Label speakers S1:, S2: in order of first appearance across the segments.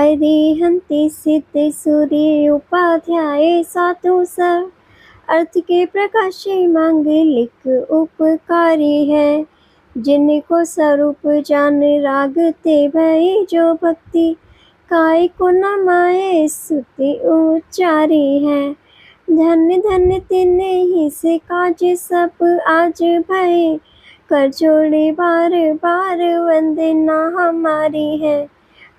S1: अरिहन्ति सिद्धि सूर्य उपाध्याय साधु sir. अर्थ के प्रकाशी मांगलिक उपकारी है। जिनको स्वरूप जान रागते भय जो भक्ति, काय को न माये स्तुति उच्चारी है। धन्य धन्य तिन्ने ही से काज सब आज भय, कर जोड़े बार बार वंदना हमारी है।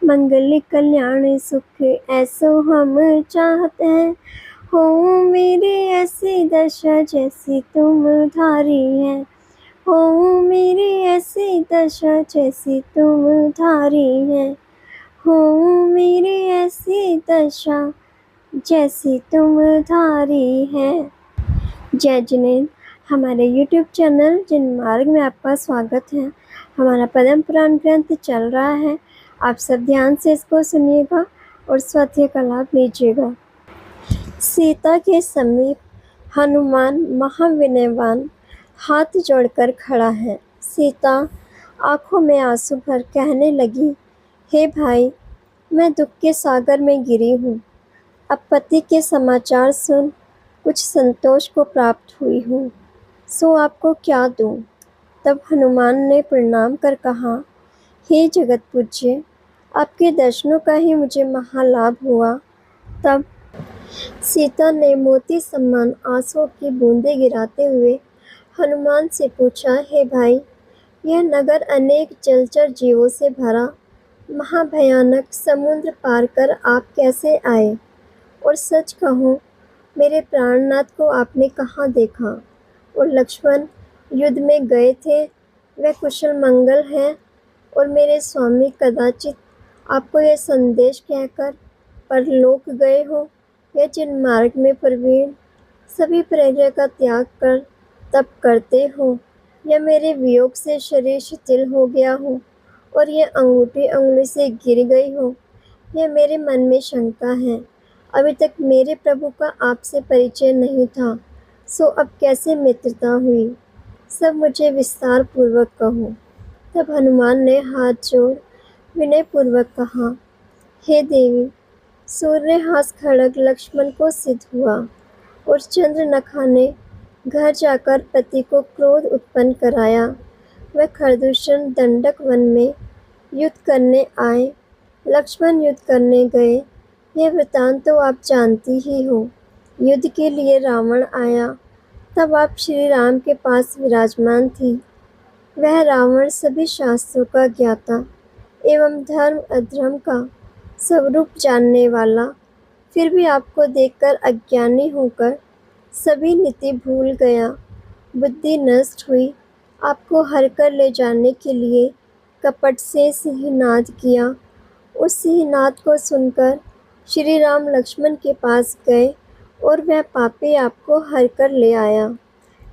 S1: मंगल कल्याण सुख ऐसो हम चाहते हैं, हो मेरी ऐसी दशा जैसी तुम धारी है। हो मेरी ऐसी दशा जैसी तुम धारी है। हो मेरी ऐसी दशा जैसी तुम धारी है। जय जिनेन्द्र। हमारे YouTube चैनल जिनमार्ग में आपका स्वागत है। हमारा पद्म पुराण ग्रंथ चल रहा है। आप सब ध्यान से इसको सुनिएगा और स्वाध्याय का लाभ लीजिएगा। सीता के समीप हनुमान महाविनयवान हाथ जोड़कर खड़ा है। सीता आंखों में आंसू भर कहने लगी, हे भाई, मैं दुख के सागर में गिरी हूँ। अब पति के समाचार सुन कुछ संतोष को प्राप्त हुई हूँ, सो आपको क्या दूँ। तब हनुमान ने प्रणाम कर कहा, हे जगत पूज्य, आपके दर्शनों का ही मुझे महालाभ हुआ। तब सीता ने मोती समान आंसुओं की बूंदें गिराते हुए हनुमान से पूछा, हे भाई, यह नगर अनेक जलचर जीवों से भरा महाभयानक समुद्र पार कर आप कैसे आए? और सच कहूँ, मेरे प्राणनाथ को आपने कहाँ देखा? और लक्ष्मण युद्ध में गए थे, वे कुशल मंगल हैं। और मेरे स्वामी कदाचित आपको यह संदेश कहकर परलोक गए हो, या जिन मार्ग में प्रवीण सभी प्रजा का त्याग कर तप करते हो, या मेरे वियोग से शरीर शिथिल हो गया हो और यह अंगूठी अंगुली से गिर गई हो, यह मेरे मन में शंका है। अभी तक मेरे प्रभु का आपसे परिचय नहीं था, सो अब कैसे मित्रता हुई, सब मुझे विस्तार पूर्वक कहो। तब हनुमान ने हाथ जोड़ विनय पूर्वक कहा, हे देवी, सूर्यहास खड़ग लक्ष्मण को सिद्ध हुआ और चंद्रनखा ने घर जाकर पति को क्रोध उत्पन्न कराया। वह खरदूषण दंडक वन में युद्ध करने आए, लक्ष्मण युद्ध करने गए। यह वृतांत तो आप जानती ही हो। युद्ध के लिए रावण आया, तब आप श्री राम के पास विराजमान थी। वह रावण सभी शास्त्रों का ज्ञाता एवं धर्म अधर्म का स्वरूप जानने वाला, फिर भी आपको देखकर अज्ञानी होकर सभी नीति भूल गया। बुद्धि नष्ट हुई। आपको हर कर ले जाने के लिए कपट से सिंहनाद किया। उस सिंहनाद को सुनकर श्री राम लक्ष्मण के पास गए और वह पापी आपको हर कर ले आया।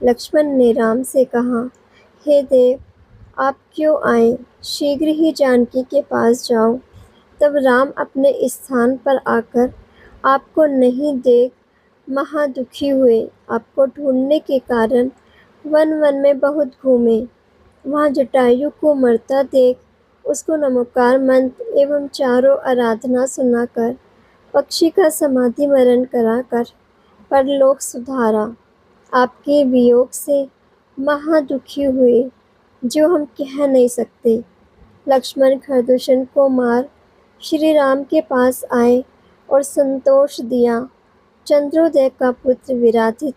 S1: लक्ष्मण ने राम से कहा, हे देव, आप क्यों आए? शीघ्र ही जानकी के पास जाओ। तब राम अपने स्थान पर आकर आपको नहीं देख महादुखी हुए। आपको ढूंढने के कारण वन वन में बहुत घूमे। वहाँ जटायु को मरता देख उसको नमोकार मंत्र एवं चारों आराधना सुनाकर पक्षी का समाधि मरण कराकर परलोक सुधारा। आपके वियोग से महादुखी हुए, जो हम कह नहीं सकते। लक्ष्मण खरदूषण को मार श्री राम के पास आए और संतोष दिया। चंद्रोदय का पुत्र विराधित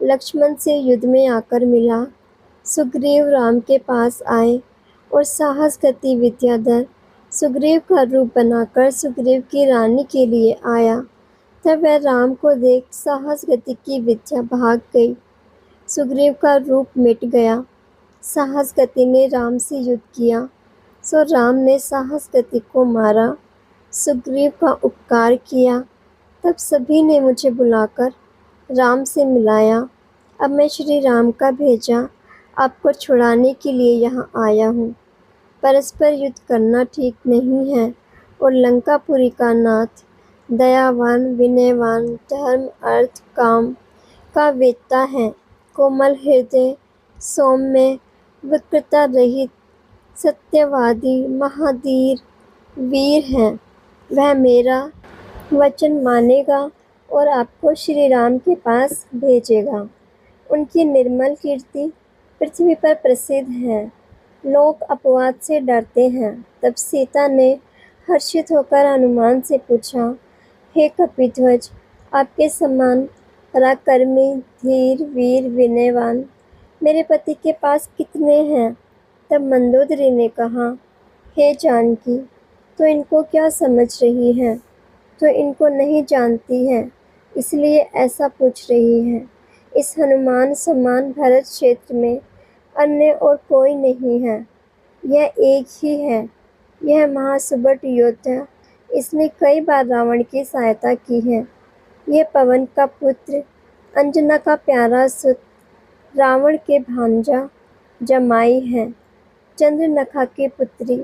S1: लक्ष्मण से युद्ध में आकर मिला। सुग्रीव राम के पास आए और साहस गति विद्याधर सुग्रीव का रूप बनाकर सुग्रीव की रानी के लिए आया। तब वह राम को देख साहस गति की विद्या भाग गई। सुग्रीव का रूप मिट गया। साहस गति ने राम से युद्ध किया, सो राम ने साहस गति को मारा। सुग्रीव का उपकार किया। तब सभी ने मुझे बुलाकर राम से मिलाया। अब मैं श्री राम का भेजा आपको छुड़ाने के लिए यहाँ आया हूँ। परस्पर युद्ध करना ठीक नहीं है और लंकापुरी का नाथ दयावान, विनयवान, धर्म अर्थ काम का वेत्ता है। कोमल हृदय, सौम्य, विकृता रहित, सत्यवादी, महाधीर, वीर हैं। वह मेरा वचन मानेगा और आपको श्री राम के पास भेजेगा। उनकी निर्मल कीर्ति पृथ्वी पर प्रसिद्ध है। लोग अपवाद से डरते हैं। तब सीता ने हर्षित होकर हनुमान से पूछा, हे कपिध्वज, आपके समान पराक्रमी, धीर, वीर, विनयवान मेरे पति के पास कितने हैं? तब मंदोदरी ने कहा, हे जानकी, तो इनको क्या समझ रही है? तो इनको नहीं जानती है, इसलिए ऐसा पूछ रही है। इस हनुमान समान भरत क्षेत्र में अन्य और कोई नहीं है। यह एक ही है। यह महासुबट योद्धा, इसने कई बार रावण की सहायता की है। यह पवन का पुत्र, अंजना का प्यारा सुत, रावण के भांजा जमाई है। चंद्रनखा की पुत्री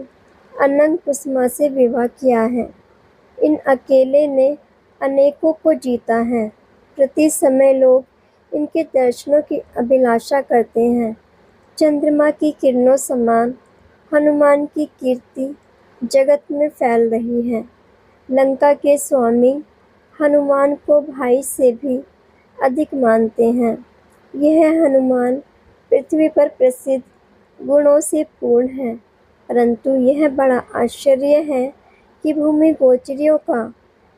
S1: अनंग कुसुमा से विवाह किया है। इन अकेले ने अनेकों को जीता है। प्रति समय लोग इनके दर्शनों की अभिलाषा करते हैं। चंद्रमा की किरणों समान हनुमान की कीर्ति जगत में फैल रही है। लंका के स्वामी हनुमान को भाई से भी अधिक मानते हैं। यह हनुमान पृथ्वी पर प्रसिद्ध गुणों से पूर्ण है, परंतु यह बड़ा आश्चर्य है कि भूमि गोचरियों का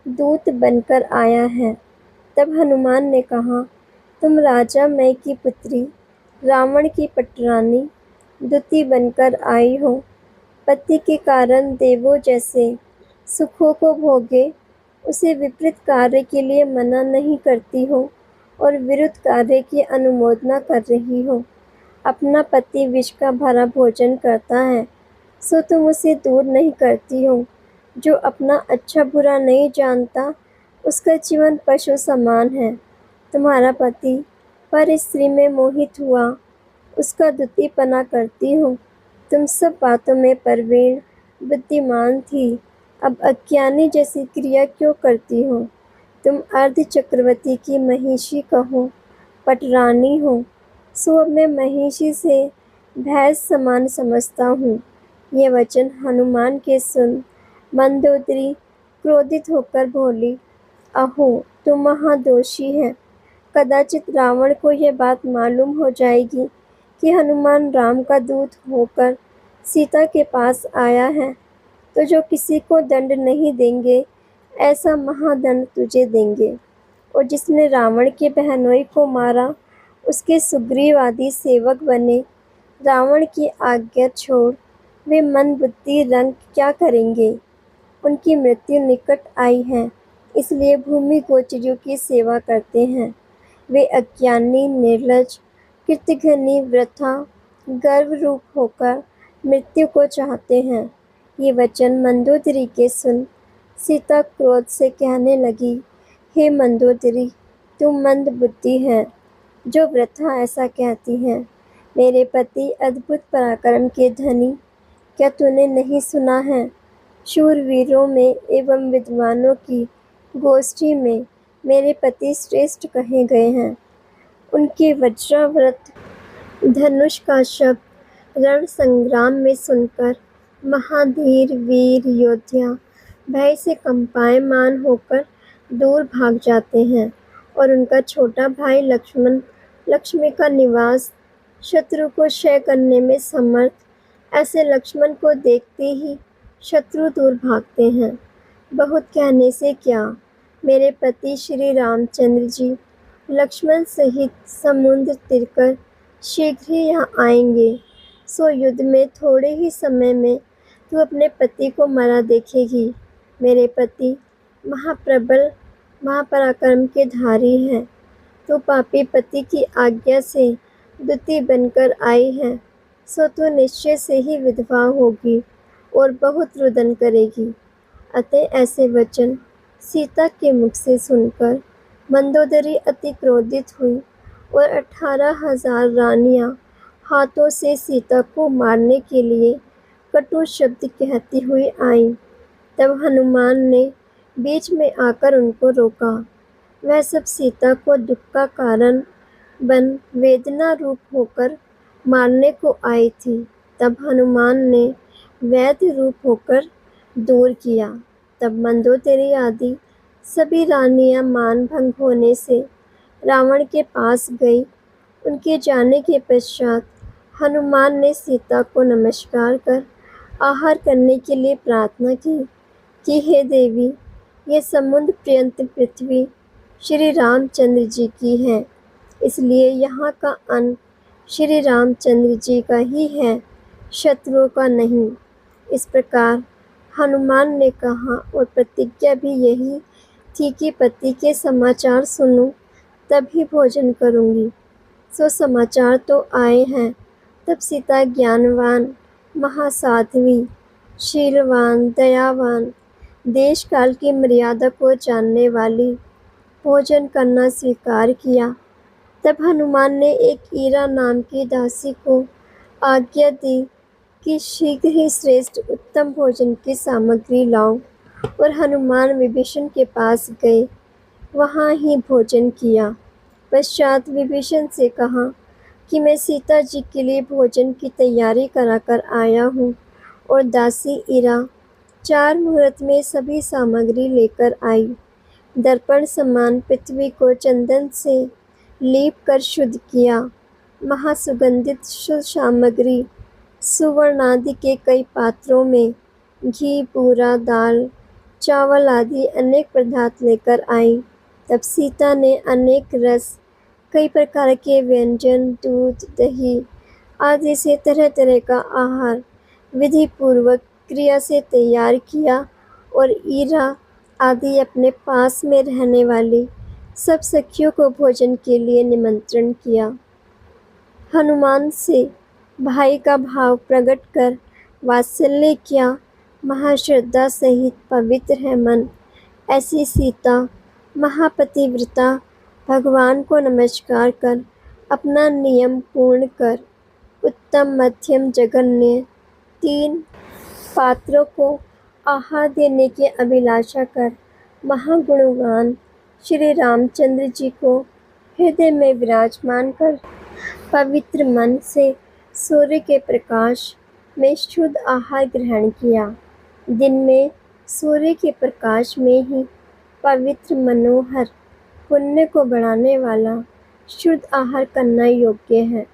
S1: दूत बनकर आया है। तब हनुमान ने कहा, तुम राजा मय की पुत्री, रावण की पटरानी, दूती बनकर आई हो। पति के कारण देवों जैसे सुखों को भोगे, उसे विपरीत कार्य के लिए मना नहीं करती हो और विरुद्ध कार्य की अनुमोदना कर रही हो। अपना पति विष का भरा भोजन करता है, सो तुम उसे दूर नहीं करती हो। जो अपना अच्छा बुरा नहीं जानता, उसका जीवन पशु समान है। तुम्हारा पति पर स्त्री में मोहित हुआ, उसका द्वितीयपना करती हो। तुम सब बातों में प्रवीण बुद्धिमान थी, अब अज्ञानी जैसी क्रिया क्यों करती हो? तुम अर्ध चक्रवर्ती की महिषी कहो, पटरानी हो, सो अब मैं महिषी से भैंस समान समझता हूँ। ये वचन हनुमान के सुन मंदोदरी क्रोधित होकर बोली, अहो, तुम महादोषी है। कदाचित रावण को यह बात मालूम हो जाएगी कि हनुमान राम का दूत होकर सीता के पास आया है, तो जो किसी को दंड नहीं देंगे, ऐसा महादंड तुझे देंगे। और जिसने रावण के बहनोई को मारा, उसके सुग्रीव आदि सेवक बने। रावण की आज्ञा छोड़ वे मंदबुद्धि रंग क्या करेंगे? उनकी मृत्यु निकट आई है, इसलिए भूमि गोचरियों की सेवा करते हैं। वे अज्ञानी, निर्लज, कृतघ्नी, वृथा, गर्व रूप होकर मृत्यु को चाहते हैं। ये वचन मंदोदरी के सुन सीता क्रोध से कहने लगी, हे मंदोदरी, तुम मंद बुद्धि है, जो वृथा ऐसा कहती है। मेरे पति अद्भुत पराक्रम के धनी, क्या तूने नहीं सुना है? शूरवीरों में एवं विद्वानों की गोष्ठी में मेरे पति श्रेष्ठ कहे गए हैं। उनके वज्रावृत धनुष का शब्द रण संग्राम में सुनकर महाधीर वीर योद्धा भय से कंपायमान होकर दूर भाग जाते हैं। और उनका छोटा भाई लक्ष्मण लक्ष्मी का निवास शत्रु को क्षय करने में समर्थ, ऐसे लक्ष्मण को देखते ही शत्रु दूर भागते हैं। बहुत कहने से क्या, मेरे पति श्री रामचंद्र जी लक्ष्मण सहित समुद्र तिरकर शीघ्र ही यहाँ आएंगे। सो युद्ध में थोड़े ही समय में तू अपने पति को मरा देखेगी। मेरे पति महाप्रबल महापराक्रम के धारी हैं। तू पापी पति की आज्ञा से दूती बनकर आई है, सो तू निश्चय से ही विधवा होगी और बहुत रुदन करेगी। अतः ऐसे वचन सीता के मुख से सुनकर मंदोदरी अति क्रोधित हुई और 18,000 रानियां हाथों से सीता को मारने के लिए कटु शब्द कहती हुई आईं। तब हनुमान ने बीच में आकर उनको रोका। वह सब सीता को दुख का कारण बन वेदना रूप होकर मारने को आई थी। तब हनुमान ने वैद्य रूप होकर दूर किया। तब मंदोदरी आदि सभी रानियां मान भंग होने से रावण के पास गई। उनके जाने के पश्चात हनुमान ने सीता को नमस्कार कर आहार करने के लिए प्रार्थना की कि हे देवी, यह समुद्र पर्यंत पृथ्वी श्री रामचंद्र जी की है, इसलिए यहाँ का अन्न श्री रामचंद्र जी का ही है, शत्रुओं का नहीं। इस प्रकार हनुमान ने कहा और प्रतिज्ञा भी यही थी कि पति के समाचार सुनूं तभी भोजन करूंगी। सो समाचार तो आए हैं। तब सीता ज्ञानवान, महासाध्वी, शीलवान, दयावान, देश काल की मर्यादा को जानने वाली, भोजन करना स्वीकार किया। तब हनुमान ने एक ईरा नाम की दासी को आज्ञा दी कि शीघ्र ही श्रेष्ठ उत्तम भोजन की सामग्री लाओ, और हनुमान विभीषण के पास गए, वहाँ ही भोजन किया। पश्चात विभीषण से कहा कि मैं सीता जी के लिए भोजन की तैयारी कराकर आया हूँ, और दासी ईरा 4 मुहूर्त में सभी सामग्री लेकर आई। दर्पण समान पृथ्वी को चंदन से लीप कर शुद्ध किया। महासुगंधित शुद्ध सामग्री सुवर्ण आदि के कई पात्रों में घी, बूरा, दाल, चावल आदि अनेक पदार्थ लेकर आई। तब सीता ने अनेक रस, कई प्रकार के व्यंजन, दूध, दही आदि से तरह तरह का आहार विधि पूर्वक क्रिया से तैयार किया, और ईरा आदि अपने पास में रहने वाली सब सखियों को भोजन के लिए निमंत्रण किया। हनुमान से भाई का भाव प्रकट कर वात्सल्य किया। महाश्रद्धा सहित पवित्र है मन। ऐसी सीता महापतिव्रता भगवान को नमस्कार कर अपना नियम पूर्ण कर उत्तम, मध्यम, जघन्य 3 पात्रों को आहार देने की अभिलाषा कर महागुणवान श्री रामचंद्र जी को हृदय में विराजमान कर पवित्र मन से सूर्य के प्रकाश में शुद्ध आहार ग्रहण किया। दिन में सूर्य के प्रकाश में ही पवित्र, मनोहर, पुण्य को बढ़ाने वाला शुद्ध आहार करना योग्य है,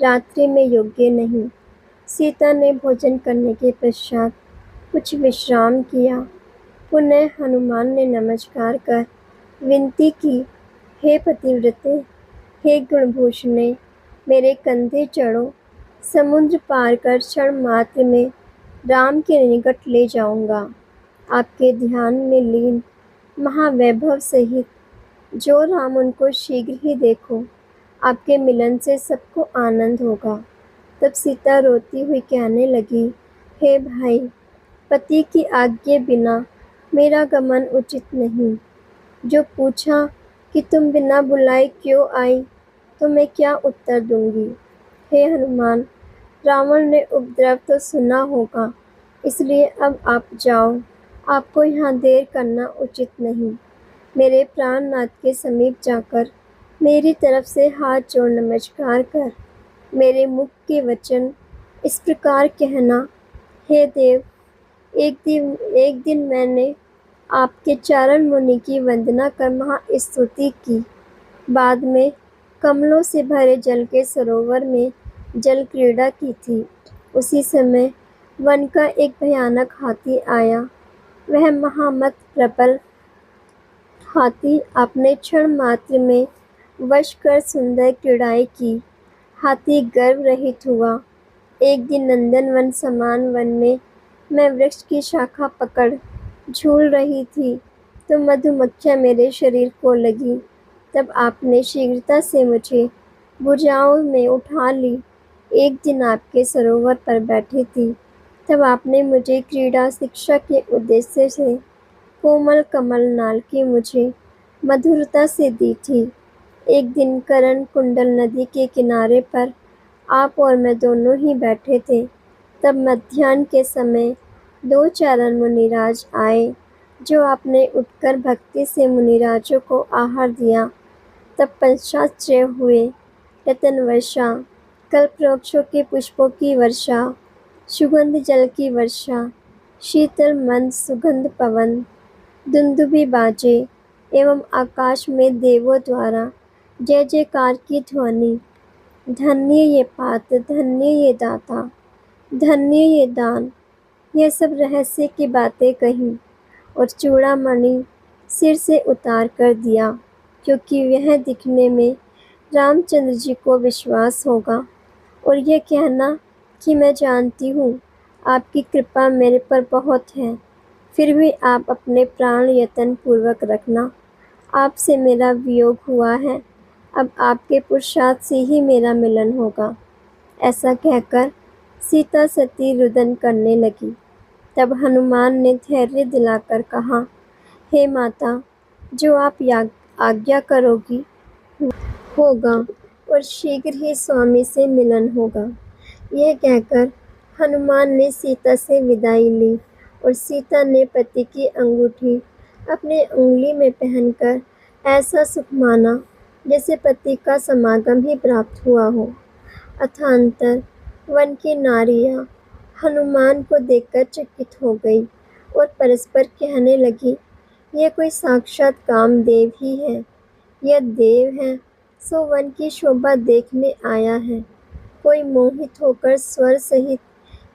S1: रात्रि में योग्य नहीं। सीता ने भोजन करने के पश्चात कुछ विश्राम किया। पुनः हनुमान ने नमस्कार कर विनती की, हे पतिव्रते, हे गुणभूषणे, मेरे कंधे चढ़ो। समुद्र पार कर क्षण मात्र में राम के निकट ले जाऊंगा। आपके ध्यान में लीन महावैभव सहित जो राम, उनको शीघ्र ही देखो। आपके मिलन से सबको आनंद होगा। तब सीता रोती हुई कहने लगी, हे भाई, पति की आज्ञा बिना मेरा गमन उचित नहीं। जो पूछा कि तुम बिना बुलाए क्यों आई, तो मैं क्या उत्तर दूंगी। हे हनुमान, रावण ने उपद्रव तो सुना होगा, इसलिए अब आप जाओ। आपको यहाँ देर करना उचित नहीं। मेरे प्राणनाथ के समीप जाकर मेरी तरफ से हाथ जोड़ नमस्कार कर मेरे मुख के वचन इस प्रकार कहना, हे देव, एक दिन मैंने आपके चारण मुनि की वंदना कर महास्तुति की। बाद में कमलों से भरे जल के सरोवर में जल क्रीड़ा की थी। उसी समय वन का एक भयानक हाथी आया। वह महामत प्रबल हाथी आपने क्षण मात्र में वश कर सुंदर क्रीड़ाएं की। हाथी गर्व रहित हुआ। एक दिन नंदनवन समान वन में मैं वृक्ष की शाखा पकड़ झूल रही थी, तो मधुमक्खियाँ मेरे शरीर को लगी। तब आपने शीघ्रता से मुझे भुजाओं में उठा ली। एक दिन आपके सरोवर पर बैठी थी, तब आपने मुझे क्रीड़ा शिक्षा के उद्देश्य से कोमल कमल नाल की मुझे मधुरता से दी थी। एक दिन करण कुंडल नदी के किनारे पर आप और मैं दोनों ही बैठे थे। तब मध्याह्न के समय 2 चारण मुनिराज आए, जो आपने उठकर भक्ति से मुनिराजों को आहार दिया। तब पंचाश्चर्य हुए। रतन वर्षा, कल्पवृक्षों के पुष्पों की वर्षा, सुगंध जल की वर्षा, शीतल मंद सुगंध पवन, दुंदुभि बाजे एवं आकाश में देवों द्वारा जय जयकार की ध्वनि। धन्य ये पात्र, धन्य ये दाता, धन्य ये दान। यह सब रहस्य की बातें कही और चूड़ामणि सिर से उतार कर दिया, क्योंकि यह दिखने में रामचंद्र जी को विश्वास होगा। और यह कहना कि मैं जानती हूँ आपकी कृपा मेरे पर बहुत है, फिर भी आप अपने प्राण यत्न पूर्वक रखना। आपसे मेरा वियोग हुआ है, अब आपके पुरुषार्थ से ही मेरा मिलन होगा। ऐसा कहकर सीता सती रुदन करने लगी। तब हनुमान ने धैर्य दिलाकर कहा, हे माता, जो आप आज्ञा करोगी होगा और शीघ्र ही स्वामी से मिलन होगा। यह कहकर हनुमान ने सीता से विदाई ली और सीता ने पति की अंगूठी अपने उंगली में पहनकर ऐसा सुख माना जैसे पति का समागम ही प्राप्त हुआ हो। अथांतर वन की नारियां हनुमान को देखकर चकित हो गई और परस्पर कहने लगी, यह कोई साक्षात कामदेव ही है। यह देव है सो वन की शोभा देखने आया है। कोई मोहित होकर स्वर सहित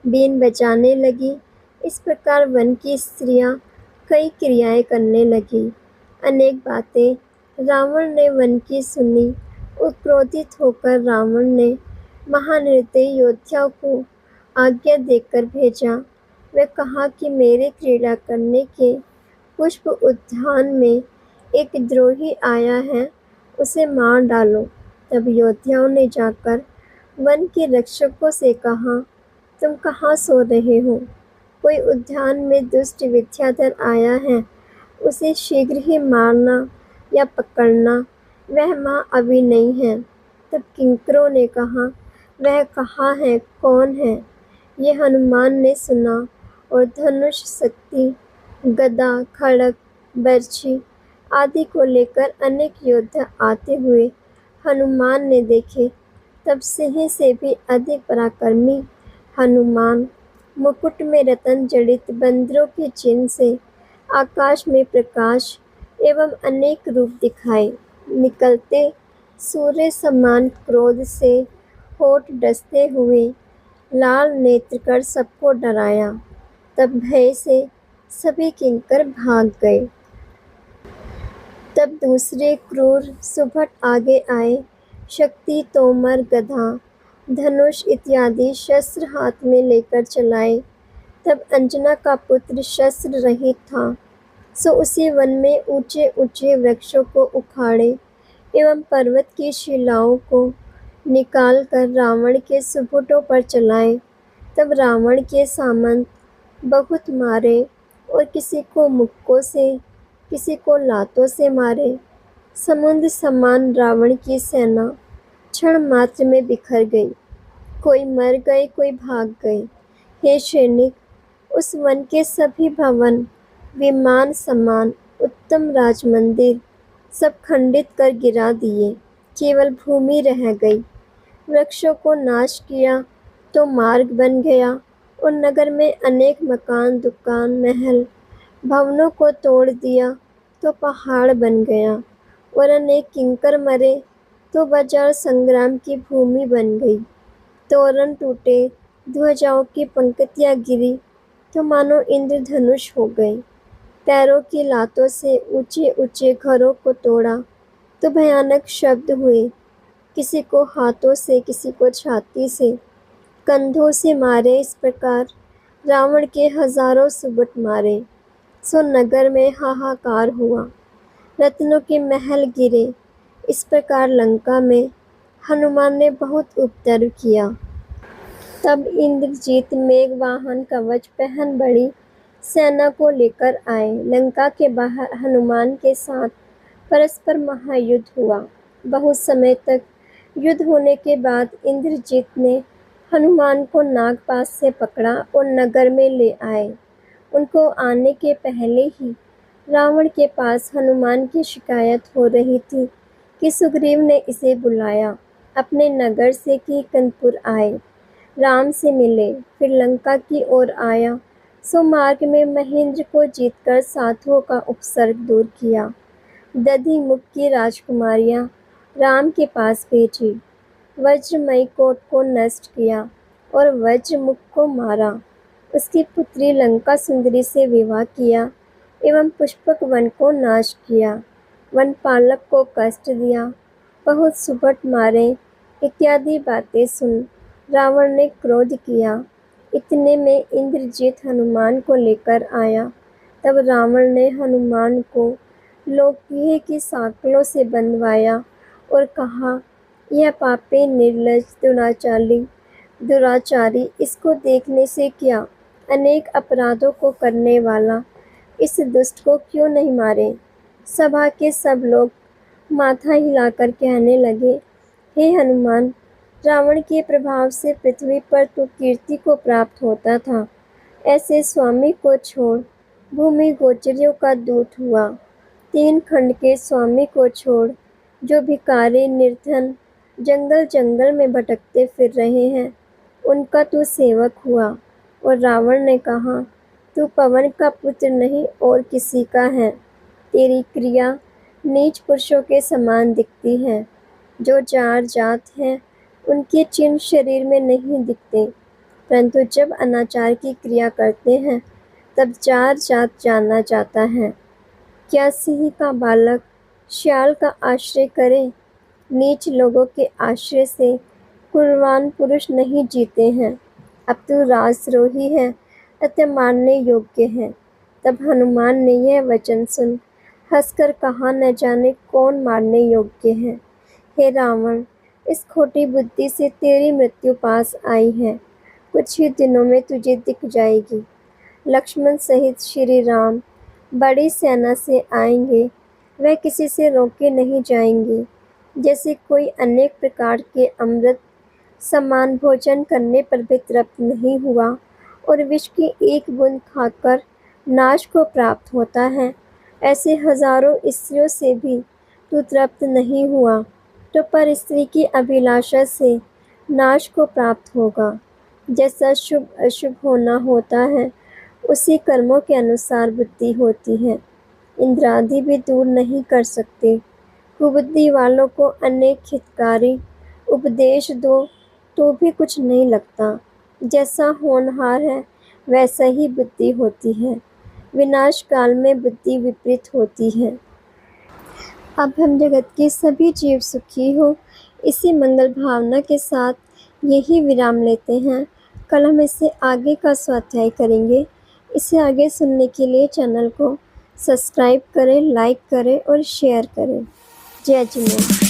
S1: बीन बजाने लगी। इस प्रकार वन की स्त्रियां कई क्रियाएं करने लगी। अनेक बातें रावण ने वन की सुनी और क्रोधित होकर रावण ने महानृत्य योद्धा को आज्ञा देकर भेजा। वह कहा कि मेरे क्रीड़ा करने के पुष्प उद्यान में एक द्रोही आया है, उसे मार डालो। तब योद्धाओं ने जाकर वन के रक्षकों से कहा, तुम कहाँ सो रहे हो? कोई उद्यान में दुष्ट विद्याधर आया है, उसे शीघ्र ही मारना या पकड़ना। वह माँ अभी नहीं है। तब किंकरों ने कहा, वह कहाँ है, कौन है? ये हनुमान ने सुना और धनुष, शक्ति, गदा, खड़ग, बर्छी आदि को लेकर अनेक योद्धा आते हुए हनुमान ने देखे। तब सिंह से भी अधिक पराक्रमी हनुमान मुकुट में रतन जड़ित बंदरों के चिन्ह से आकाश में प्रकाश एवं अनेक रूप दिखाए निकलते, सूर्य समान क्रोध से होठ डसते हुए लाल नेत्र कर सबको डराया। तब भय से सभी किंकर भाग गए। तब दूसरे क्रूर सुभट आगे आए। शक्ति, तोमर, गदा, धनुष इत्यादि शस्त्र हाथ में लेकर चलाए। तब अंजना का पुत्र शस्त्र रहित था, सो उसी वन में ऊंचे ऊंचे वृक्षों को उखाड़े एवं पर्वत की शिलाओं को निकालकर रावण के सुपुटों पर चलाए। तब रावण के सामंत बहुत मारे और किसी को मुक्कों से, किसी को लातों से मारे। समुद्र समान रावण की सेना क्षण मात्र में बिखर गई। कोई मर गए, कोई भाग गए। हे सैनिक, उस वन के सभी भवन, विमान समान उत्तम राजमंदिर सब खंडित कर गिरा दिए, केवल भूमि रह गई। वृक्षों को नाश किया तो मार्ग बन गया और नगर में अनेक मकान, दुकान, महल, भवनों को तोड़ दिया तो पहाड़ बन गया और अनेक किंकर मरे तो बाजार संग्राम की भूमि बन गई। तोरण टूटे, ध्वजाओं की पंक्तियां गिरी तो मानो इंद्रधनुष हो गए। पैरों की लातों से ऊंचे ऊंचे घरों को तोड़ा तो भयानक शब्द हुए। किसी को हाथों से, किसी को छाती से, कंधों से मारे। इस प्रकार रावण के हजारों सुबट मारे, सो नगर में हाहाकार हुआ। रत्नों के महल गिरे। इस प्रकार लंका में हनुमान ने बहुत उपद्रव किया। तब इंद्रजीत मेघवाहन कवच पहन बड़ी सेना को लेकर आए। लंका के बाहर हनुमान के साथ परस्पर महायुद्ध हुआ। बहुत समय तक युद्ध होने के बाद इंद्रजीत ने हनुमान को नागपाश से पकड़ा और नगर में ले आए। उनको आने के पहले ही रावण के पास हनुमान की शिकायत हो रही थी कि सुग्रीव ने इसे बुलाया अपने नगर से कि कंदपुर आए, राम से मिले। फिर लंका की ओर आया सुमार्ग में महेंद्र को जीतकर साधुओं का उपसर्ग दूर किया। दधिमुख की राजकुमारियां राम के पास भेजी। वज्रमयी कोट को नष्ट किया और वज्रमुख को मारा। उसकी पुत्री लंका सुंदरी से विवाह किया एवं पुष्पक वन को नाश किया। वनपालक को कष्ट दिया, बहुत सुबट मारे इत्यादि बातें सुन रावण ने क्रोध किया। इतने में इंद्रजीत हनुमान को लेकर आया। तब रावण ने हनुमान को लोकप्रिय की सांकलों से बंधवाया और कहा, यह पापी निर्लज्ज दुराचारी, इसको देखने से क्या, अनेक अपराधों को करने वाला इस दुष्ट को क्यों नहीं मारे। सभा के सब लोग माथा हिलाकर कहने लगे, हे हनुमान, रावण के प्रभाव से पृथ्वी पर तो कीर्ति को प्राप्त होता था। ऐसे स्वामी को छोड़ भूमि गोचरियों का दूत हुआ। 3 खंड के स्वामी को छोड़ जो भिखारी निर्धन जंगल जंगल में भटकते फिर रहे हैं, उनका तू सेवक हुआ। और रावण ने कहा, तू पवन का पुत्र नहीं और किसी का है। तेरी क्रिया नीच पुरुषों के समान दिखती है। जो 4 जात हैं उनके चिन्ह शरीर में नहीं दिखते, परंतु जब अनाचार की क्रिया करते हैं तब 4 जात जाना जाता है। क्या सिंह का बालक श्याल का आश्रय करे? नीच लोगों के आश्रय से कुलवान पुरुष नहीं जीते हैं। अब तू राजद्रोही है, अतः मारने योग्य है। तब हनुमान ने यह वचन सुन हंसकर कहा, न जाने कौन मारने योग्य है। हे रावण, इस खोटी बुद्धि से तेरी मृत्यु पास आई है। कुछ ही दिनों में तुझे दिख जाएगी। लक्ष्मण सहित श्री राम बड़ी सेना से आएंगे। वह किसी से रोके नहीं जाएंगे। जैसे कोई अनेक प्रकार के अमृत समान भोजन करने पर भी तृप्त नहीं हुआ और विष की एक बूंद खाकर नाश को प्राप्त होता है, ऐसे हजारों स्त्रियों से भी तू तृप्त नहीं हुआ, तो पर स्त्री की अभिलाषा से नाश को प्राप्त होगा। जैसा शुभ अशुभ होना होता है, उसी कर्मों के अनुसार बुद्धि होती है। इंद्रादि भी दूर नहीं कर सकते। कुबुद्धि वालों को अनेक हितकारी उपदेश दो तो भी कुछ नहीं लगता। जैसा होनहार है वैसा ही बुद्धि होती है। विनाश काल में बुद्धि विपरीत होती है। अब हम जगत के सभी जीव सुखी हो, इसी मंगल भावना के साथ यही विराम लेते हैं। कल हम इससे आगे का स्वाध्याय करेंगे। इसे आगे सुनने के लिए चैनल को सब्सक्राइब करें, लाइक करें और शेयर करें। जय जिनेन्द्र।